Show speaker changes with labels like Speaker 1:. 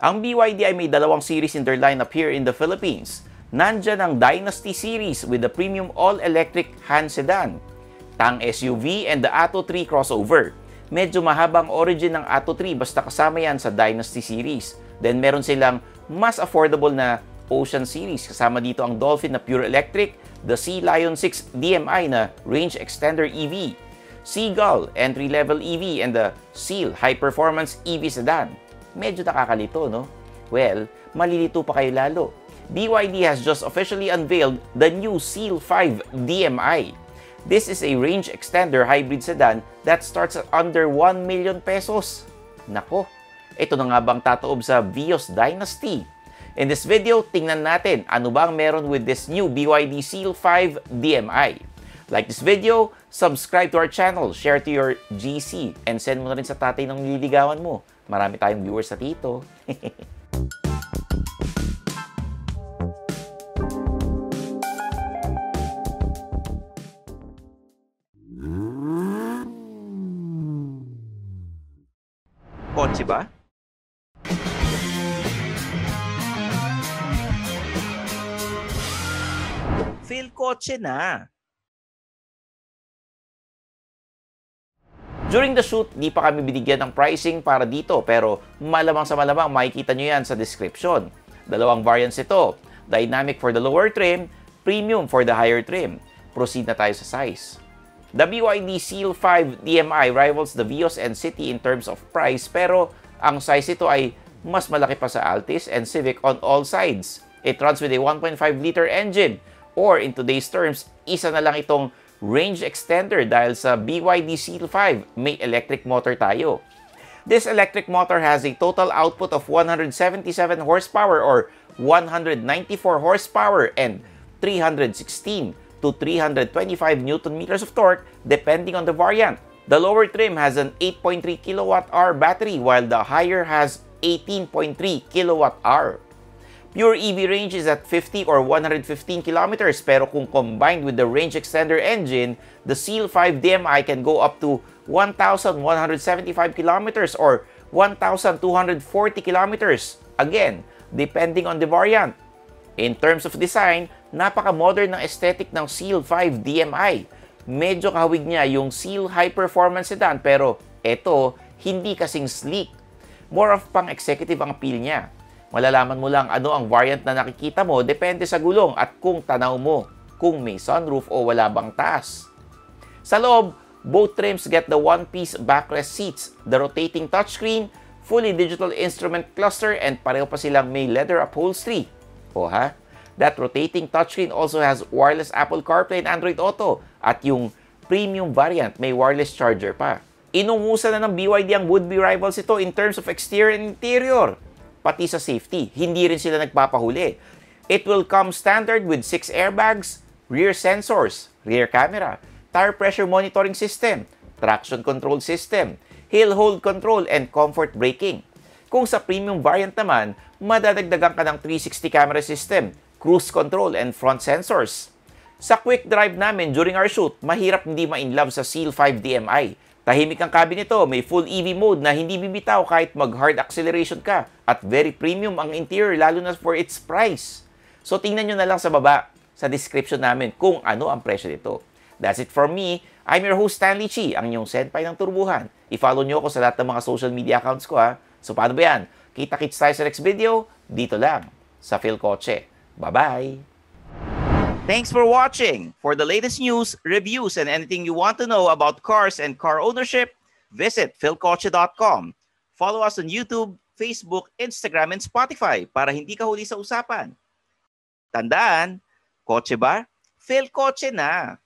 Speaker 1: Ang BYD ay may dalawang series in their lineup here in the Philippines. Nandyan ang Dynasty series with the premium all-electric Han sedan, Tang SUV, and the Atto 3 crossover. Medyo mahabang origin ng Atto 3 basta kasama yan sa Dynasty series. Then meron silang mas affordable na Ocean series. Kasama dito ang Dolphin na pure electric, the Sea Lion 6 DMI na range extender EV, Seagull entry-level EV, and the Seal high-performance EV sedan. Medyo nakakalito, no? Well, malilito pa kayo lalo. BYD has just officially unveiled the new Seal 5 DMI. This is a range extender hybrid sedan that starts at under 1 million pesos. Nako, ito na nga bang tataob sa Vios Dynasty? In this video, tingnan natin ano bang meron with this new BYD Seal 5 DMI. Like this video, subscribe to our channel, share to your GC, and send mo na rin sa tatay ng nililigawan mo. Marami tayong viewers sa tito. Kotse ba? Feel kotse na. During the shoot, di pa kami binigyan ng pricing para dito pero malamang sa malamang makikita nyo yan sa description. Dalawang variants ito, dynamic for the lower trim, premium for the higher trim. Proceed na tayo sa size. The BYD Seal 5 DMI rivals the Vios and City in terms of price pero ang size ito ay mas malaki pa sa Altis and Civic on all sides. It runs with a 1.5-liter engine or in today's terms, isa na lang itong range extender dahil sa BYD Seal 5 may electric motor tayo. This electric motor has a total output of 177 horsepower or 194 horsepower and 316 to 325 Nm of torque depending on the variant. The lower trim has an 8.3 kWh battery while the higher has 18.3 kWh. Pure EV range is at 50 or 115 kilometers pero kung combined with the range extender engine, the Seal 5 DMI can go up to 1,175 kilometers or 1,240 kilometers. Again, depending on the variant. In terms of design, napaka-modern ng aesthetic ng Seal 5 DMI. Medyo kahawig niya yung Seal High Performance Sedan pero eto, hindi kasing sleek. More of pang executive ang appeal niya. Malalaman mo lang ano ang variant na nakikita mo depende sa gulong at kung tanaw mo, kung may sunroof o wala bang taas. Sa loob, both trims get the one-piece backrest seats, the rotating touchscreen, fully digital instrument cluster, and pareho pa silang may leather upholstery. O ha? That rotating touchscreen also has wireless Apple CarPlay and Android Auto at yung premium variant may wireless charger pa. Inungusa na ng BYD ang would-be rivals ito in terms of exterior and interior. Pati sa safety, hindi rin sila nagpapahuli. It will come standard with 6 airbags, rear sensors, rear camera, tire pressure monitoring system, traction control system, hill hold control, and comfort braking. Kung sa premium variant naman, madadagdagan ka ng 360 camera system, cruise control, and front sensors. Sa quick drive namin during our shoot, mahirap hindi ma-inlove sa Seal 5 DMI. Tahimik ang cabin nito, may full EV mode na hindi bibitaw kahit mag-hard acceleration ka. At very premium ang interior lalo na for its price. So tingnan nyo na lang sa baba, sa description namin kung ano ang presyo nito. That's it from me. I'm your host Stanley Chi, ang inyong senpai ng turbuhan. I-follow nyo ako sa lahat ng mga social media accounts ko ha. So paano ba yan? Kita-kits tayo sa next video, dito lang, sa Phil Kotse. Bye-bye! Thanks for watching. For the latest news, reviews, and anything you want to know about cars and car ownership, visit philkotse.com. Follow us on YouTube, Facebook, Instagram, and Spotify para hindi ka huli sa usapan. Tandaan, kotse ba? Phil Kotse na!